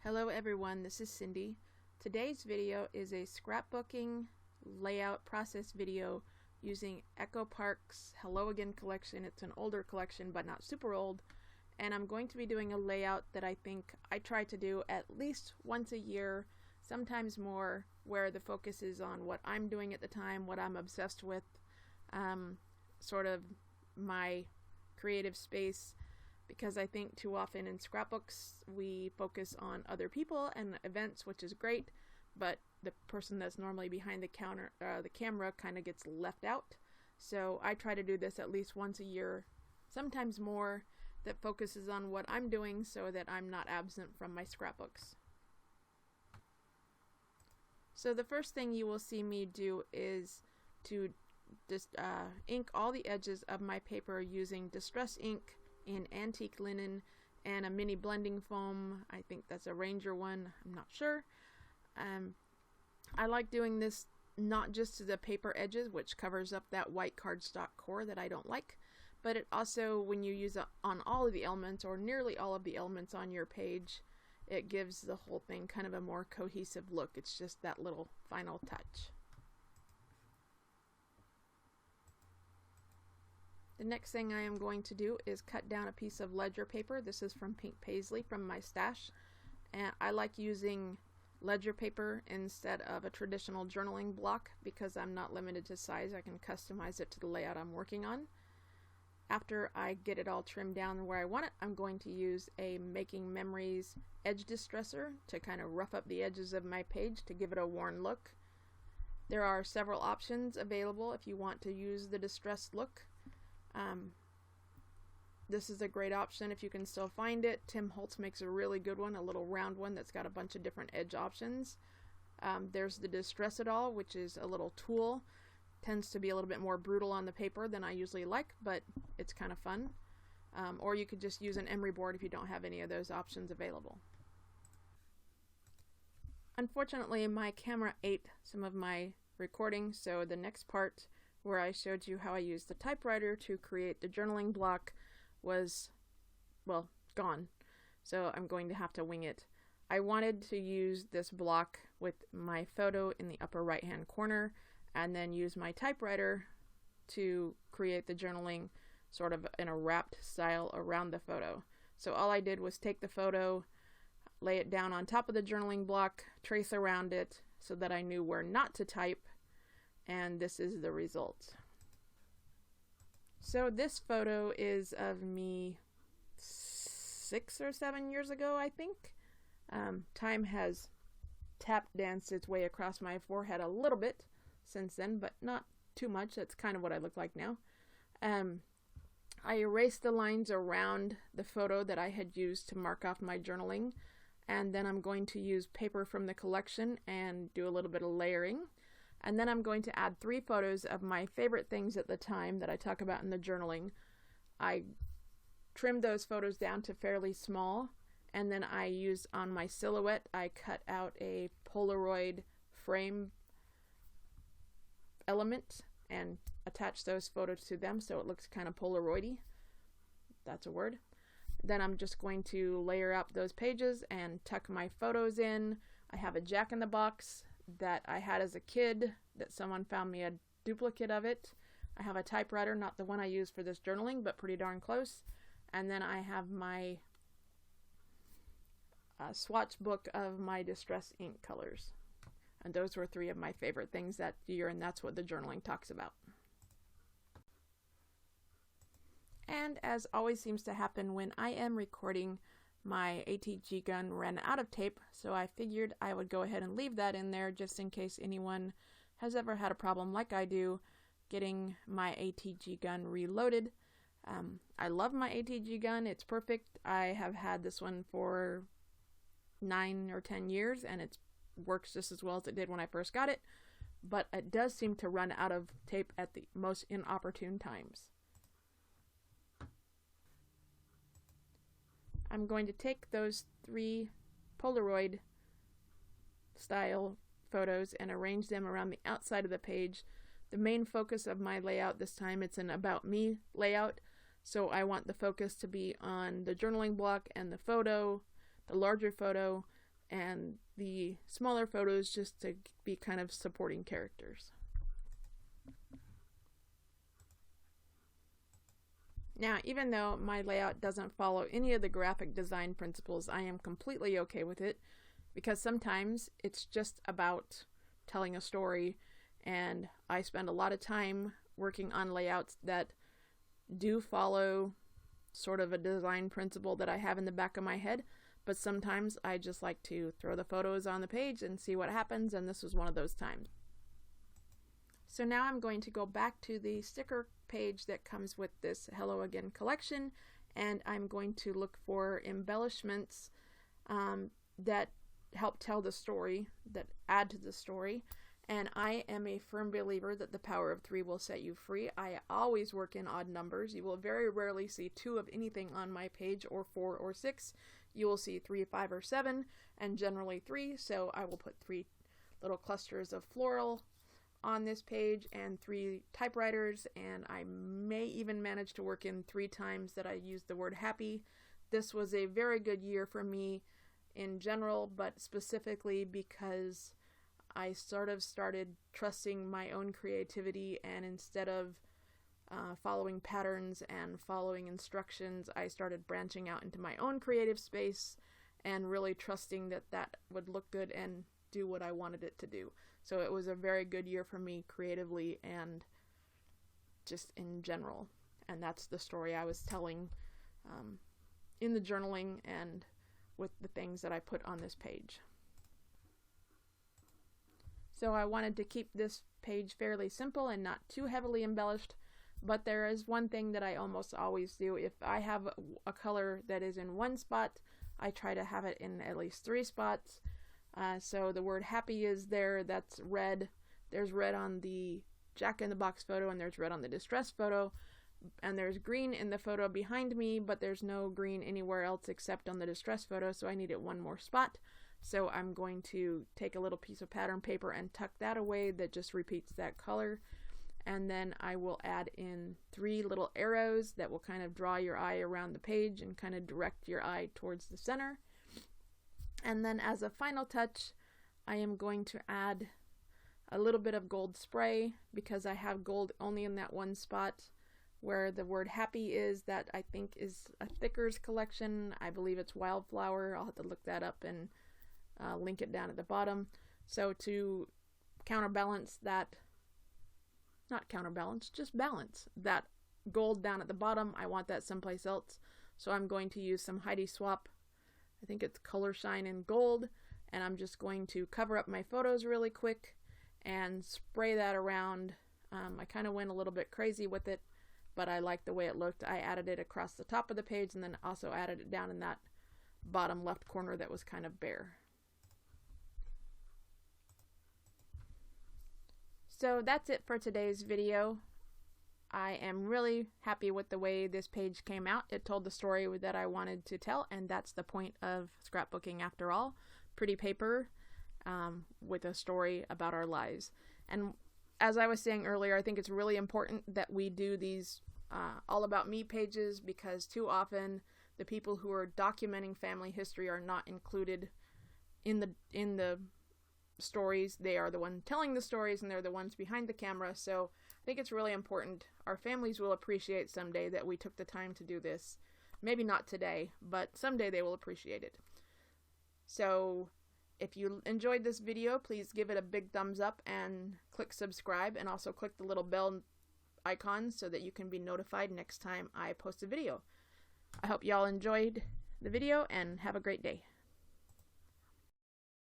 Hello everyone, this is Cindy. Today's video is a scrapbooking layout process video using Echo Park's Hello Again collection. It's an older collection but not super old, and I'm going to be doing a layout that I think I try to do at least once a year, sometimes more, where the focus is on what I'm doing at the time, what I'm obsessed with, sort of my creative space. Because I think too often in scrapbooks we focus on other people and events, which is great, but the person that's normally behind the camera kind of gets left out. So I try to do this at least once a year, sometimes more, that focuses on what I'm doing so that I'm not absent from my scrapbooks. So the first thing you will see me do is to just ink all the edges of my paper using distress ink in antique linen and a mini blending foam. I think that's a Ranger one, I'm not sure. I like doing this not just to the paper edges, which covers up that white cardstock core that I don't like, but it also, when you use it on all of the elements or nearly all of the elements on your page, it gives the whole thing kind of a more cohesive look. It's just that little final touch. The next thing I am going to do is cut down a piece of ledger paper. This is from Pink Paisley from my stash, and I like using ledger paper instead of a traditional journaling block because I'm not limited to size. I can customize it to the layout I'm working on. After I get it all trimmed down where I want it, I'm going to use a Making Memories edge distresser to kind of rough up the edges of my page to give it a worn look. There are several options available if you want to use the distressed look. This is a great option if you can still find it. Tim Holtz makes a really good one, a little round one that's got a bunch of different edge options. There's the Distress It All, which is a little tool. Tends to be a little bit more brutal on the paper than I usually like, but it's kind of fun. Or you could just use an emery board if you don't have any of those options available. Unfortunately, my camera ate some of my recording, so the next part where I showed you how I used the typewriter to create the journaling block was, well, gone. So I'm going to have to wing it. I wanted to use this block with my photo in the upper right hand corner and then use my typewriter to create the journaling sort of in a wrapped style around the photo. So all I did was take the photo, lay it down on top of the journaling block, trace around it so that I knew where not to type, and this is the result. So this photo is of me 6 or 7 years ago, I think. Time has tap danced its way across my forehead a little bit since then, but not too much. That's kind of what I look like now. I erased the lines around the photo that I had used to mark off my journaling, and then I'm going to use paper from the collection and do a little bit of layering. And then I'm going to add 3 photos of my favorite things at the time that I talk about in the journaling. I trimmed those photos down to fairly small, and then I used on my silhouette, I cut out a Polaroid frame element and attached those photos to them so it looks kind of Polaroidy. That's a word. Then I'm just going to layer up those pages and tuck my photos in. I have a Jack-in-the-Box that I had as a kid that someone found me a duplicate of it. I have a typewriter, not the one I use for this journaling, but pretty darn close. And then I have my swatch book of my distress ink colors. And those were 3 of my favorite things that year, and that's what the journaling talks about. And as always seems to happen when I am recording, my ATG gun ran out of tape, so I figured I would go ahead and leave that in there just in case anyone has ever had a problem like I do getting my ATG gun reloaded. I love my ATG gun. It's perfect. I have had this one for 9 or 10 years and it works just as well as it did when I first got it, but it does seem to run out of tape at the most inopportune times. I'm going to take those 3 Polaroid style photos and arrange them around the outside of the page. The main focus of my layout this time, it's an About Me layout, so I want the focus to be on the journaling block and the photo, the larger photo, and the smaller photos just to be kind of supporting characters. Now, even though my layout doesn't follow any of the graphic design principles, I am completely okay with it, because sometimes it's just about telling a story, and I spend a lot of time working on layouts that do follow sort of a design principle that I have in the back of my head, but sometimes I just like to throw the photos on the page and see what happens, and this was one of those times. So now I'm going to go back to the sticker page that comes with this Hello Again collection, and I'm going to look for embellishments that help tell the story, that add to the story. And I am a firm believer that the power of 3 will set you free. I always work in odd numbers. You will very rarely see 2 of anything on my page, or 4 or 6. You will see 3, 5, or 7, and generally 3. So I will put 3 little clusters of floral on this page and 3 typewriters, and I may even manage to work in 3 times that I used the word happy. This was a very good year for me in general, but specifically because I sort of started trusting my own creativity, and instead of following patterns and following instructions, I started branching out into my own creative space and really trusting that that would look good and do what I wanted it to do. So it was a very good year for me creatively and just in general. And that's the story I was telling in the journaling and with the things that I put on this page. So I wanted to keep this page fairly simple and not too heavily embellished, but there is one thing that I almost always do. If I have a color that is in one spot, I try to have it in at least 3 spots. So the word happy is there, that's red. There's red on the Jack-in-the-Box photo, and there's red on the distress photo, and there's green in the photo behind me, but there's no green anywhere else except on the distress photo, so I needed one more spot. So I'm going to take a little piece of pattern paper and tuck that away that just repeats that color, and then I will add in 3 little arrows that will kind of draw your eye around the page and kind of direct your eye towards the center. And then as a final touch, I am going to add a little bit of gold spray, because I have gold only in that one spot where the word happy is. That I think is a Thickers collection. I believe it's Wildflower. I'll have to look that up and link it down at the bottom. So to counterbalance that, not counterbalance, just balance that gold down at the bottom, I want that someplace else. So I'm going to use some Heidi Swapp, I think it's Color Shine in gold, and I'm just going to cover up my photos really quick and spray that around. I kind of went a little bit crazy with it, but I liked the way it looked. I added it across the top of the page and then also added it down in that bottom left corner that was kind of bare. So that's it for today's video. I am really happy with the way this page came out. It told the story that I wanted to tell, and that's the point of scrapbooking after all. Pretty paper with a story about our lives. And as I was saying earlier, I think it's really important that we do these all about me pages, because too often the people who are documenting family history are not included in the stories. They are the ones telling the stories, and they're the ones behind the camera. So I think it's really important. Our families will appreciate someday that we took the time to do this. Maybe not today, but someday they will appreciate it. So if you enjoyed this video, please give it a big thumbs up and click subscribe, and also click the little bell icon so that you can be notified next time I post a video. I hope y'all enjoyed the video and have a great day.